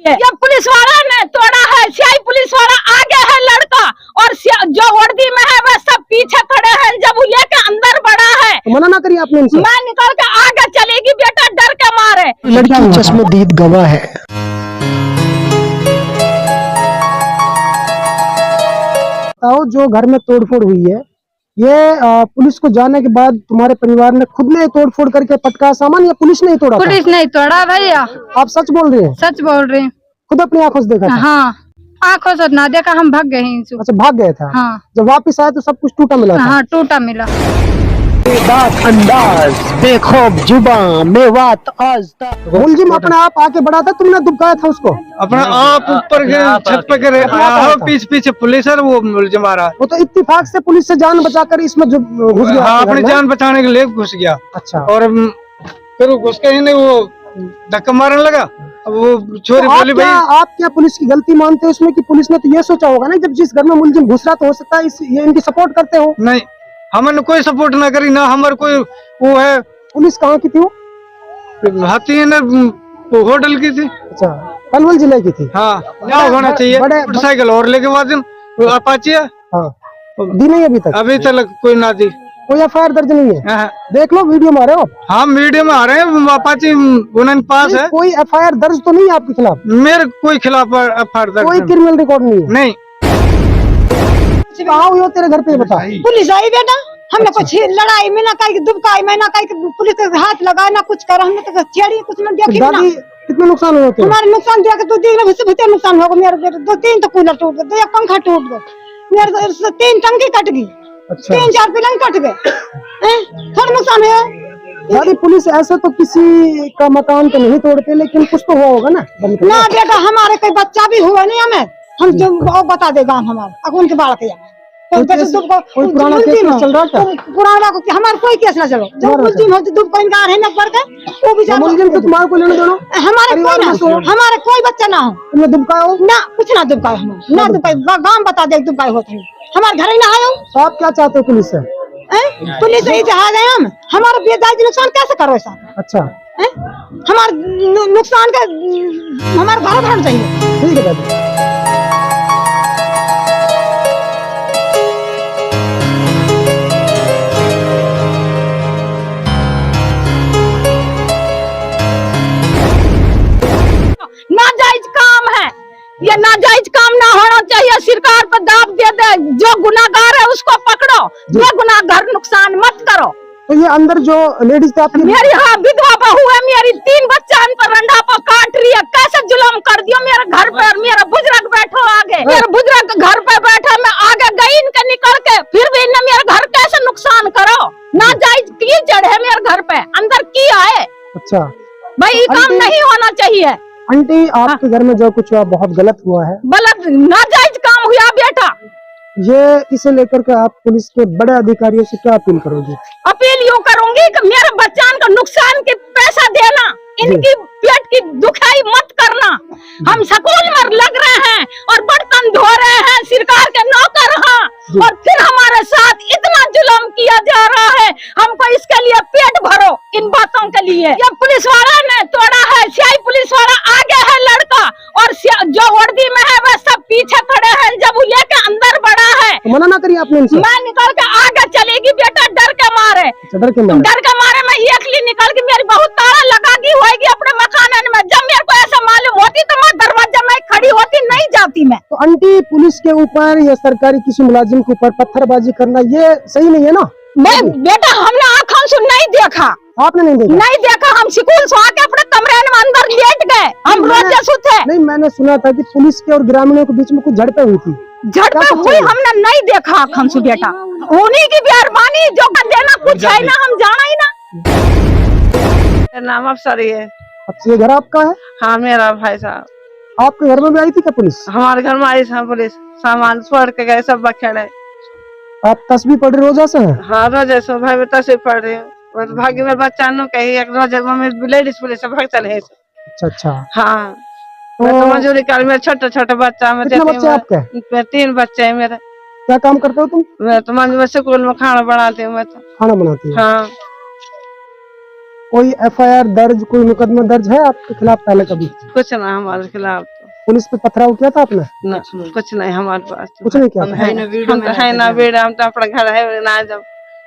ये पुलिस वाला ने तोड़ा है, सियाई पुलिस वाला आगे है लड़का और जो वर्दी में है वह सब पीछे खड़े हैं। जब वो लेके अंदर बढ़ा है तो मना ना करिए आपने इनसे। मैं निकल के आगे चलेगी बेटा डर के मारे। लड़की चश्मदीद गवाह है। बताओ जो घर में तोड़फोड़ हुई है ये पुलिस को जाने के बाद तुम्हारे परिवार ने खुद ने तोड़फोड़ करके पटका सामान या पुलिस ने ही तोड़ा? पुलिस नहीं तोड़ा भैया। आप सच बोल रहे हैं? सच बोल रहे हैं। खुद अपनी आंखों से देखा था? हाँ आंखों से ना देखा, हम भाग गए हैं। अच्छा भाग गए था? हाँ। जब वापस आए तो सब कुछ टूटा मिला था? हाँ टूटा मिला। अंदाज बेखौफ जुबान मेवात आज तक। मुलजिम अपने आप आके बढ़ा था, तुमने दुबकाया था उसको? अपना आप ऊपर छत पे गिरे, पीछे पीछे पुलिस है, वो मुलजिम आ रहा है। वो तो इत्तेफाक से पुलिस से जान बचाकर इसमें घुस गया। हाँ अपनी जान बचाने के लिए घुस गया। अच्छा। और फिर घुस के ही नहीं वो धक्का मारने लगा। वो छोरी बोली भाई आप क्या पुलिस की गलती मानते हो इसमें कि पुलिस ने तो ये सोचा होगा ना जब जिस घर में मुलजिम घुस रहा तो हो सकता है ये इनकी सपोर्ट करते हो? नहीं हमने कोई सपोर्ट ना करी, ना हमारे कोई वो है। पुलिस कहाँ की थी वो? हाथी ने होटल की थी। अच्छा पलवल जिले की थी। हाँ यहाँ होना चाहिए। मोटरसाइकिल और लेके बाद अपाची है। हाँ दी नहीं अभी तक कोई ना दी। कोई एफआईआर दर्ज नहीं है? देख लो वीडियो में आ रहे हो। हाँ वीडियो में आ रहे हैं, अपाची उनके पास है। कोई एफआईआर दर्ज तो नहीं है आपके खिलाफ? मेरे कोई खिलाफ एफआईआर दर्ज कोई क्रिमिनल रिकॉर्ड नहीं है? नहीं। कहाँ हुई हो तेरे घर पे बता? पुलिस आई बेटा, हमने कुछ लड़ाई में ना कहीं दुबकाई में ना कहीं पुलिस के हाथ लगाए ना कुछ करा, हमने तो छेड़ी कुछ ना देखी ना। कितना नुकसान हुआ? हमारे नुकसान देख तो देख भीतर नुकसान होगा। मेरे दो तीन तो कूलर टूट गए, दो एक पंखा टूट गए, मेरे तीन टंकी कट गई। अच्छा। 3-4 पलंग कट गए। थोड़ा नुकसान है। दादी पुलिस ऐसे तो किसी का मकान तो नहीं तोड़ते लेकिन कुछ तो हुआ होगा ना? ना बेटा हमारे कोई बच्चा भी हुआ नहीं, हमें हम जो बता दे गाँव हमारे अगुन के बाल के पुराना केस चल रहा था? पुराना हमारे कोई केस ना चलो। जो मुलजिम होती दुब कोई है ना पड़ के वो भी मुलजिम तो तुम्हारे को लेने दो। हमारे कोई बच्चा ना हो। तुमने दुबकाया हो? ना कुछ ना दुबकाया हमारे ना दुबकाया। गाँव बता दे दुबकाए होते हैं, हमारे घर ही ना आयो। तो आप क्या चाहते हो पुलिस से? पुलिस से जहाज है हम हमारा बेजायज नुकसान कैसे करो ऐसा? अच्छा हमारे नुकसान का हमारे घर भरना चाहिए। ठीक है दादी। नाजायज काम है ये, नाजायज काम ना होना चाहिए। सरकार पर दाब दे दे, जो गुनाहगार है उसको पकड़ो, जो गुनाहगार नुकसान मत करो। तो ये अंदर जो लेडीज थे आपकी? मेरी हाँ विधवा बहू है, मेरी 3 बच्चा पर रंडा पर काट रही है। कैसे जुल्म कर दियो मेरे घर पर। मेरा बुजुर्ग बैठो आगे, मेरा बुजुर्ग घर पे बैठा, मैं आगे गई इनके निकल के, फिर भी इन्हें मेरा घर कैसे नुकसान करो। नाजायज कीचड़ है मेरे घर पे, अंदर की आए। अच्छा भाई ये काम नहीं होना चाहिए। आंटी आपके घर में जो कुछ हुआ बहुत गलत हुआ है। गलत नाजायज काम हुआ बेटा। ये इसे लेकर के आप पुलिस के बड़े अधिकारियों से क्या अपील करोगे? अपील यूँ करूंगी कि मेरे बच्चान का नुकसान के पैसा देना, इनकी पेट की दुखाई मत करना। हम स्कूल में लग रहे हैं और बर्तन धो रहे हैं, सरकार के नौकर हैं, और फिर हमारे साथ इतना जुल्म किया जा रहा है। हमको इसके लिए पेट भरो इन बातों के लिए। ये पुलिस वाला ने तोड़ा है, सियाई पुलिस वाला आगे है लड़का और जो वर्दी में है वह सब पीछे खड़े हैं। जब वो लेके अंदर बढ़ा है तो मना ना करिए आपने इनसे। मैं निकल के आगे चलेगी बेटा डर के मारे। डर के मारे मैं एकली निकल के, मेरी बहुत ताला लगा दी होगी अपने मकान में। जब मेरे को ऐसा मालूम होती तो मैं दरवाजा में खड़ी होती, नहीं जाती मैं। तो आंटी पुलिस के ऊपर या सरकारी किसी मुलाजिम के ऊपर पत्थरबाजी करना ये सही नहीं है ना? बेटा हमने आँखों से नहीं देखा। आपने नहीं देखा? नहीं देखा, हम स्कूल से आके अपने कमरे में अंदर लेट गए, हम रोजे सुते। नहीं मैंने सुना था कि पुलिस के और ग्रामीणों के बीच में कुछ झड़पें हुई थी। झड़पें हुई हमने नहीं देखा आँखों से बेटा। उन्हीं की मेहरबानी जो देना कुछ है ना, हम जाना ही ना। मेरा नाम अफसरी है। अच्छा ये घर आपका है? हाँ मेरा भाई साहब। आपके घर में भी आई थी क्या पुलिस? हमारे घर में आई था पुलिस, सामान छोड़ के गए, सब बखेड़े। आप तस्वीर पढ़ रहे रोजा से हैं? हाँ रोजे से भाई मैं तस्वीर पढ़ रही हूँ। भाग्य में बच्चा नो कही एक रोजे मम्मी लेडीज पुलिस से भाग चले। अच्छा हाँ मैं तो मजदूरी कर, मेरे छोटे छोटे बच्चा में। कितने बच्चे आपके? 3 बच्चे हैं मेरे। क्या काम करते हो तुम? मैं तो मंदिर में स्कूल में खाना बनाती हूँ। मैं तो खाना बनाती हूँ। हाँ कोई FIR दर्ज, कोई मुकदमा दर्ज है आपके खिलाफ पहले कभी? कुछ ना हमारे खिलाफ तो पुलिस पे पथराव किया था आपने? ना, कुछ नहीं हमारे पास तो। कुछ नहीं किया हम था? है ना बेड़ा, हम तो अपना घर है ना, जब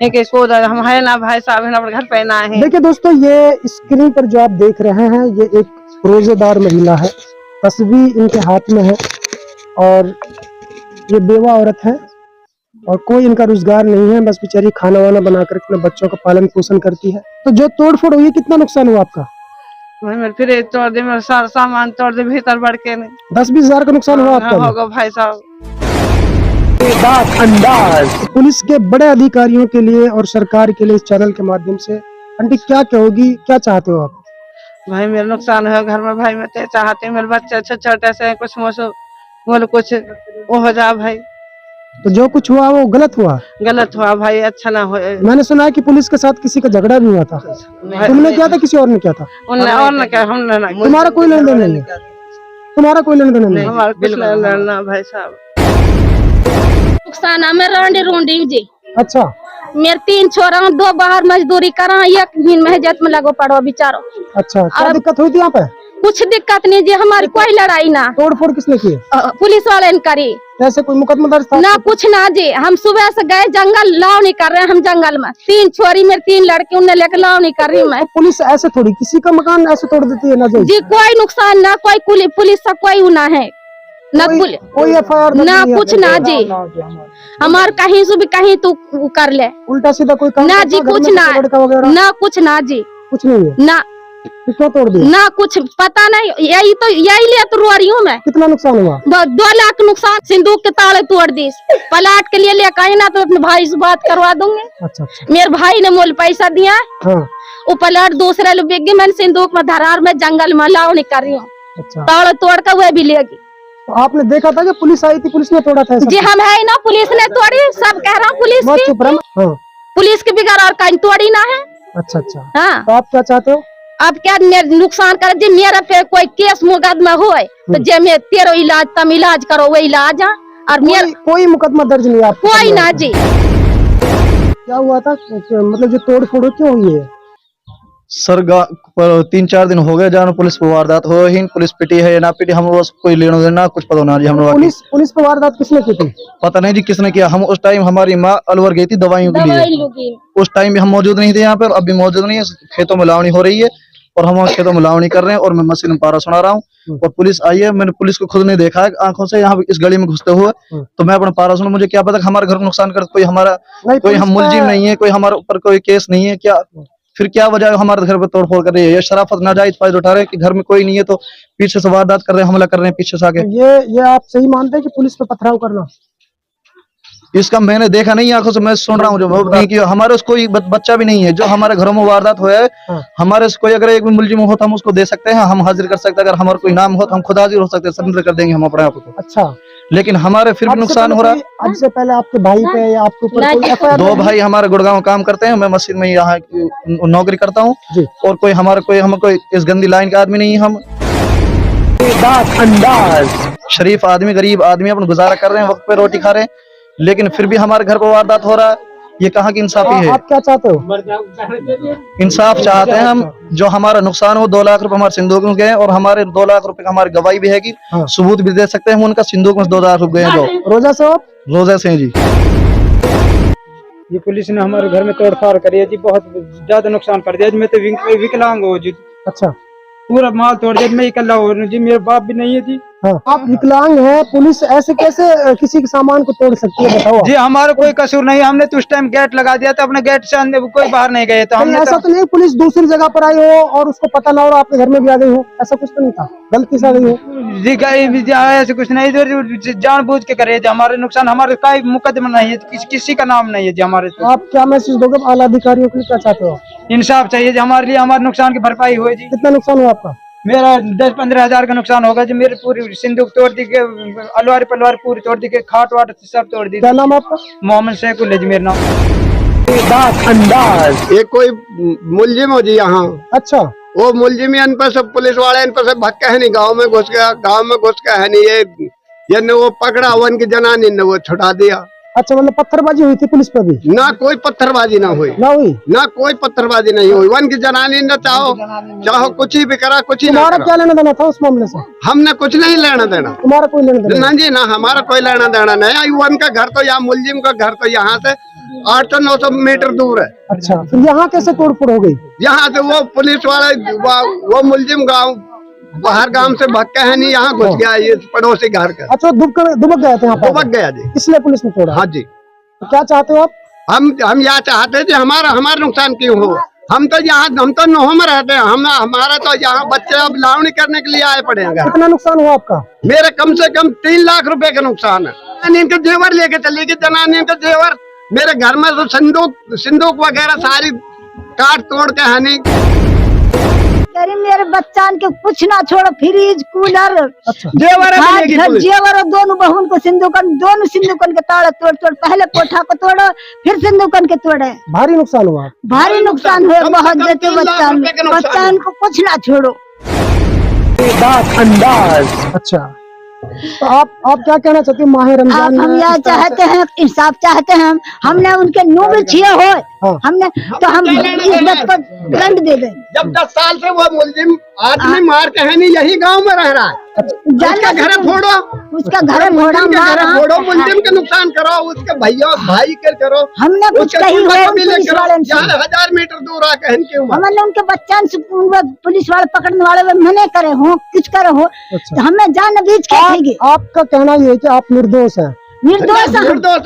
एक हम है ना भाई साहब है ना, अपने घर पे ना है। देखिए दोस्तों, ये स्क्रीन पर जो आप देख रहे हैं ये एक रोजेदार महिला है, तस्वीर इनके हाथ में है और ये बेवा औरत है और कोई इनका रोजगार नहीं है, बस बेचारी खाना वाना बनाकर अपने बच्चों का पालन पोषण करती है। तो जो तोड़फोड़ हुई, कितना नुकसान हुआ आपका? मेरे फिर तोड़ दे, मेरा सारा सामान तोड़ दे, भीतर बढ़ के नहीं 10-20 हजार का नुकसान हुआ आपका? होगा भाई साहब। पुलिस के बड़े अधिकारियों के लिए और सरकार के लिए इस चैनल के माध्यम से आंटी क्या कहोगी, क्या चाहते हो आप? भाई मेरा नुकसान है घर में भाई, मैं तो चाहते हैं मेरे बच्चे छोटे से कुछ बोलो कुछ वो हो जाए भाई। तो जो कुछ हुआ वो गलत हुआ? गलत हुआ भाई, अच्छा ना हो। मैंने सुना है कि पुलिस के साथ किसी का झगड़ा भी हुआ था, तुमने किया था किसी और ने किया था? उन्हें और ना क्या, हमने ना। तुम्हारा कोई लेन देन नहीं है? तुम्हारा कोई लेन देन नहीं है? हमारा कुछ लड़ना भाई साहब। नुकसान है मेरा रोंडी जी। अच्छा, मेरे 3 छोरा, 2 बाहर मजदूरी करा, एक दिन मेहजत में लगो पड़ो बिचारो। अच्छा, क्या दिक्कत हुई थी यहाँ पे? कुछ दिक्कत नहीं जी, हमारी कोई लड़ाई ना। तोड़फोड़ किसने की? पुलिस वाले ने करी। कैसे, कोई मुकदमा दर्ज था? ना कुछ ना जी, हम सुबह से गए जंगल, लाव नहीं कर रहे हैं हम जंगल में। 3 छोरी मेरे 3 लड़के, उन्हें लेकर लाव नहीं कर रही मैं। पुलिस ऐसे थोड़ी किसी का मकान ऐसे तोड़ देती है ना जी, कोई नुकसान ना, कोई पुलिस से कोई ना है ना, कोई FIR ना कुछ ना जी। हमार कहीं से भी कहीं तू कर ले, उल्टा सीधा कोई काम ना जी, कुछ ना, ना कुछ ना जी, कुछ नहीं है ना। क्यों तोड़ दिया? ना कुछ पता नहीं, यही लिए तो रो रही हूँ मैं। कितना नुकसान हुआ? 2 लाख नुकसान। सिंदूक के ताले तोड़ दी, प्लाट के लिए लेकर आई ना, तो अपने भाई से बात करवा दूंगी। अच्छा अच्छा। मेरे भाई ने मोल पैसा दिया, हाँ। वो प्लाट दूसरे लोग बिक गई, मैंने सिंदूक में धरार में जंगल में लाव नहीं कर रही हूँ। अच्छा, ताले तोड़ कर वह भी लेगी। तो आपने देखा था कि पुलिस आई थी, पुलिस ने तोड़ा था? जी हम है ना, पुलिस ने तोड़ी, सब कह रहा हूँ पुलिस बहुत की। चुप रहे। हाँ। पुलिस की बिगाड़ और कहीं तोड़ी ना है। अच्छा अच्छा। हाँ, तो आप क्या चाहते हो? अब क्या नुकसान कर जी, मेरा पे कोई केस मुकदमा हो तो जे में तेरो इलाज तम इलाज करो, वो इलाज है। और मेरा कोई मुकदमा दर्ज नहीं है? कोई ना जी। क्या हुआ था, मतलब जो तोड़ फोड़ क्यों हुई है? सर 3-4 दिन हो गए जानो पुलिस पे वारदात हो ही, पुलिस पिटी है या ना पिटी हम बस कोई लेनो देना कुछ पता ना जी। हम लोग पुलिस पे वारदात किसने की थी? पता नहीं जी किसने किया। हम उस टाइम हमारी माँ अलवर गई थी दवाइयों के लिए, उस टाइम भी हम मौजूद नहीं थे यहाँ पर, अब भी मौजूद नहीं है। खेतों में लावनी हो रही है और हम खेतों में लावनी कर रहे हैं और मैं मशीन में पारा सुना रहा हूँ और पुलिस आई है। मैंने पुलिस को खुद नहीं देखा है आंखों से यहाँ इस गली में घुसते हुए, तो मैं अपना पारा सुना। मुझे क्या पता हमारे घर को नुकसान कर, कोई हमारा कोई हम मुलजिम नहीं है, कोई हमारे ऊपर कोई केस नहीं है। क्या फिर क्या वजह हमारे घर पे तोड़फोड़ कर रही है? ये शराफत नाजायज फायदा उठा रहे हैं कि घर में कोई नहीं है तो पीछे से वारदात कर रहे हैं, हमला कर रहे हैं पीछे से आके। ये आप सही मानते हैं कि पुलिस पे पथराव करना? इसका मैंने देखा नहीं आंखों से, मैं सुन रहा हूँ जो नहीं कि हमारे कोई बच्चा भी नहीं है जो हमारे घरों में वारदात हुआ है। हमारे कोई अगर एक भी मुलजिम हो तो हम उसको दे सकते हैं, हम हाजिर कर सकते हैं। अगर हमारा कोई नाम हो तो हम खुद हाजिर हो सकते हैं, सरेंडर कर देंगे हम अपने आप को। अच्छा, लेकिन हमारे फिर भी नुकसान हो रहा है। अब से पहले आपके भाई पे या आपके ऊपर कोई FIR? 2 भाई हमारे गुड़गांव काम करते हैं, मैं मशीन में यहाँ नौकरी करता हूँ और कोई हमारा हम कोई इस गंदी लाइन का आदमी नहीं है। हम शरीफ आदमी, गरीब आदमी अपना गुजारा कर रहे हैं, वक्त पे रोटी खा रहे हैं, लेकिन फिर भी हमारे घर पर वारदात हो रहा है। ये कहाँ की इंसाफी है? आप क्या चाहते हो? इंसाफ चाहते हैं हम। जो हमारा नुकसान हो 2 लाख रुपए हमारे सिंदूक में गए और हमारे 2 लाख रुपए हमारी गवाही भी है कि सबूत भी दे सकते हैं, उनका सिंदूक में 2 लाख रुपए गए। जो रोजा से आप? रोजा से जी। ये पुलिस ने हमारे घर में तोड़फाड़ करी है जी, बहुत ज्यादा नुकसान कर दिया जी। मैं तो विकलांग हूँ जी, अच्छा, पूरा माल तोड़ दिया। मैं इकल्ला हूँ जी, मेरे बाप भी नहीं है जी। हाँ। आप विकलांग हैं, पुलिस ऐसे कैसे किसी के सामान को तोड़ सकती है, बताओ? जी हमारा कोई कसूर नहीं, हमने तो उस टाइम गेट लगा दिया था, अपने गेट से अंदर कोई बाहर नहीं गए। तो हमने ऐसा तो नहीं पुलिस दूसरी जगह पर आई हो और उसको पता ना हो आपके घर में भी आ गई हो, ऐसा कुछ तो नहीं था? गलती से आ गई हो जी? ऐसे कुछ नहीं, जानबूझ के करे। हमारे नुकसान, हमारे कोई मुकदमा नहीं है, किसी का नाम नहीं है जी हमारे। आप क्या मैसेज दोगे आला अधिकारियों के लिए, क्या चाहते हो? इंसाफ चाहिए जी हमारे लिए, हमारे नुकसान की भरपाई हुई जी। कितना नुकसान हुआ आपका? मेरा 10-15 हजार का नुकसान होगा जी। मेरी पूरी सिंदूक तोड़ दी के, अलवारी पलवार पूरी तोड़ दी के, खाट वाट सब तोड़ दी। क्या नाम आपका? मोहम्मद शेखुल है जी मेरा नाम। ये कोई मुलजिम हो जी यहाँ। अच्छा, वो मुलजिम इन पर सब पुलिस वाले इन पर सब भटका है नहीं, गांव में घुस गया, गांव में घुस के है नहीं। ये ने वो पकड़ा, वो इनकी जनानी ने वो छुड़ा दिया। अच्छा, मतलब पत्थरबाजी हुई थी पुलिस पे भी? ना कोई पत्थरबाजी ना हुई, ना हुई? ना कोई पत्थरबाजी नहीं हुई। वन की जनानी न चाहो कुछ ही भी करा, कुछ ही ना तुम्हारा करा। क्या लेना देना था उस मामले से? हमने कुछ नहीं लेना देना। तुम्हारा कोई लेना देना? ना जी ना, हमारा कोई लेना देना नहीं। वन का घर तो यहाँ, मुलजिम का घर तो यहाँ से 800-900 मीटर दूर है। अच्छा, फिर यहाँ कैसे तोड़फोड़ हो गई? यहाँ से वो पुलिस वाले वो मुलजिम गाँव बाहर गांव से भाग के है नहीं, यहाँ घुस गया ये पड़ोसी घर का। अच्छा, दुबक गए थे यहाँ पर? दुबक गया जी, इसलिए पुलिस ने तोड़ा? हाँ जी। तो क्या चाहते हो आप? हम यह चाहते थे हमारा नुकसान क्यों हो। हम तो नोह में रहते हैं। हमारा तो यहाँ बच्चे अब लावणी करने के लिए आए पड़े हैं। कितना नुकसान हुआ आपका? मेरे कम से कम 3 लाख रुपए का नुकसान है। इनके जेवर लेके चली गई जनानी, इनके जेवर मेरे घर में तो सिंदूक वगैरह सारी काट तोड़ के है नहीं। मेरे बच्चान के कुछ ना छोड़ो, फ्रिज कूलर अच्छा, जेवर है मिलेगी पुलिस। जेवर और दोनों बहन को दोनों सिंदूकन के ताड़ा तोड़ पहले कोठा को तोड़ो, फिर सिंदूकन के तोड़े। भारी नुकसान हुआ? भारी नुकसान हुआ, कम से बहुत कम देते 3 लाख रुपए का नुकसान। बच्चान को कुछ ना छोड़ो। अंदाज। अच्छा, तो आप क्या कहना चाहते हैं माह रमजान में? हम यह चाहते हैं, इंसाफ चाहते हैं। हमने उनके नूबल छिए हो, हमने तो हम इस बात को दंड दे दें। जब 10 साल से वो मुलजिम आदमी मार के है नहीं, यही गांव में रह रहा है। उसका घर फोड़ो, उसका घर फोड़ा, फोड़ो, मुलजिम का नुकसान करो, उसके भाई के करो। हमने कुछ कही हो पुलिस वाले से, 1000 मीटर दूर आके हमने उनके बच्चन से पुलिस वाले पकड़ने वाले मने करे हो, कुछ करे हो। तो हमें जान बीच के खाएंगे। आपका कहना ये है कि आप निर्दोष हैं? निर्दोष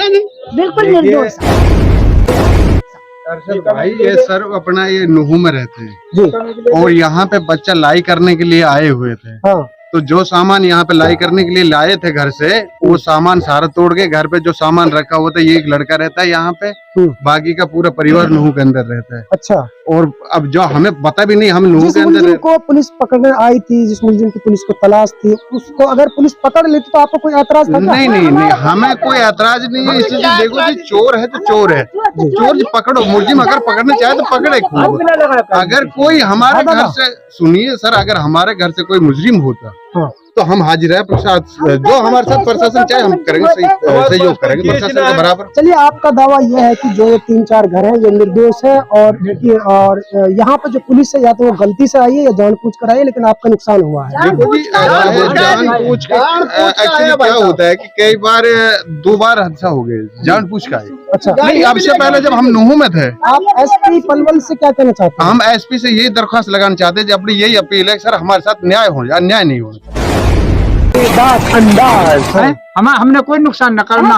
है, नहीं, बिल्कुल निर्दोष। भाई ये सर अपना ये नुहू में रहते हैं जी, और यहाँ पे बच्चा लाई करने के लिए आए हुए थे। हाँ, तो जो सामान यहाँ पे लाई करने के लिए लाए थे घर से, वो सामान सारा तोड़ के घर पे जो सामान रखा हुआ था, ये एक लड़का रहता है यहाँ पे, बाकी का पूरा परिवार नुहू के अंदर रहता है। अच्छा, और अब जो हमें पता भी नहीं, हम नुहू जिस के अंदर मुलजिम को पुलिस पकड़ने आई थी, जिस मुलजिम की पुलिस को तलाश थी, उसको अगर पुलिस पकड़ लेती तो आपको कोई ऐतराज था? नहीं नहीं नहीं, हमें कोई ऐतराज नहीं है। इसी से देखो जी, चोर है तो चोर है, चोर जी पकड़ो। मुलजिम अगर पकड़ना चाहे तो पकड़े खूब। अगर कोई हमारे घर से, सुनिए सर, अगर हमारे घर से कोई मुजरिम होता तो हम हाजिर है प्रसाद, जो हमारे साथ प्रशासन चाहे हम करेंगे, सहयोग करेंगे प्रशासन के बराबर। चलिए, आपका दावा यह है कि जो ये 3-4 घर हैं ये निर्दोष है, और यहाँ पे जो पुलिस है या तो वो गलती से आई है या जानबूझ कर आई है, लेकिन आपका नुकसान हुआ है। देखो जी, जानबूझ के एक्चुअली क्या होता है कि कई बार 2 बार हादसा हो गए जानबूझ का। अच्छा, नहीं, अब से पहले जब हम नुहू में थे। आप एसपी पलवल से क्या कहना चाहते हैं? हम एसपी से यही दरख्वास्त लगाना चाहते हैं, अपनी यही अपील है, सर हमारे साथ न्याय हो, अन्याय नहीं हो। हमने कोई नुकसान न करना,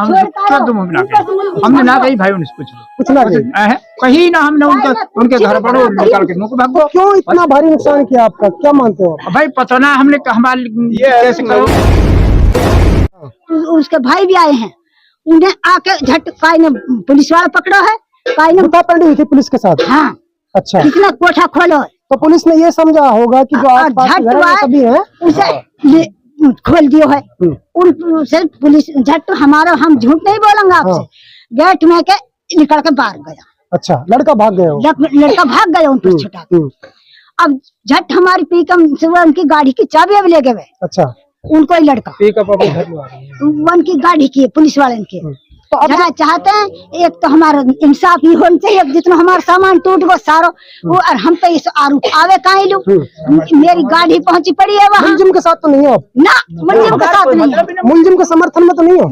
हमने ना कही भाई उन्हें कुछ ना कहीं ना, हमने उनके घर पर निकाल के भागो। क्यों इतना भारी नुकसान किया आपका, क्या मानते हो भाई? पता ना, हमने कैसे करो। उसके भाई भी आए हैं, उन्हें आके झट काई ने पुलिस वाला पकड़ा है, काई ने पकड़ी हुई थी पुलिस के साथ? हाँ। अच्छा, कितना कोठा खोलो, तो पुलिस ने ये समझा होगा कि जो आस-पास के घर हैं सभी हैं, उसे खोल दियो है। उन से पुलिस झट हमारा, हम झूठ नहीं बोलेंगे आपसे, गेट में के निकल के बाहर गया। अच्छा, लड़का भाग गया? लड़का भाग गया उन पर छुटा। अब झट हमारी पीकम से उनकी गाड़ी की चाबी अब ले गए। अच्छा, उनको ही लड़का उनकी गाड़ी की पुलिस वाले की। तो अब चाहते हैं एक तो हमारा इंसाफ ही होना चाहिए, जितना हमारा सामान टूट गो सारो वो, और हम पे इस आरोप आवे काहे लू। मेरी गाड़ी पहुंची पड़ी है वहाँ। मुलजिम के साथ तो नहीं हो ना, मुलजिम के साथ नहीं, मुलजिम के समर्थन में तो नहीं हो?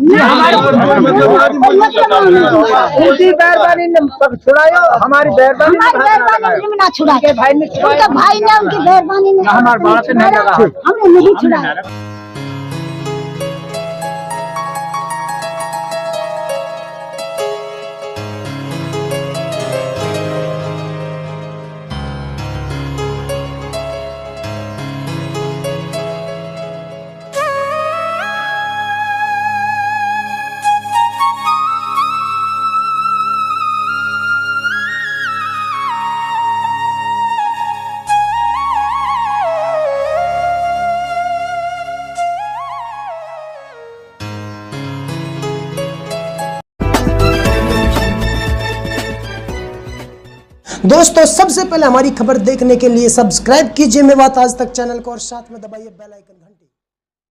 उनकी मेहरबानी ने छुड़ाया, हमारी मेहरबानी ना छुड़ाया, उनके भाई ने उनकी मेहरबानी ने हमने नहीं छुड़ाया। दोस्तों, सबसे पहले हमारी खबर देखने के लिए सब्सक्राइब कीजिए मेवात आज तक चैनल को और साथ में दबाइए बेल आइकन।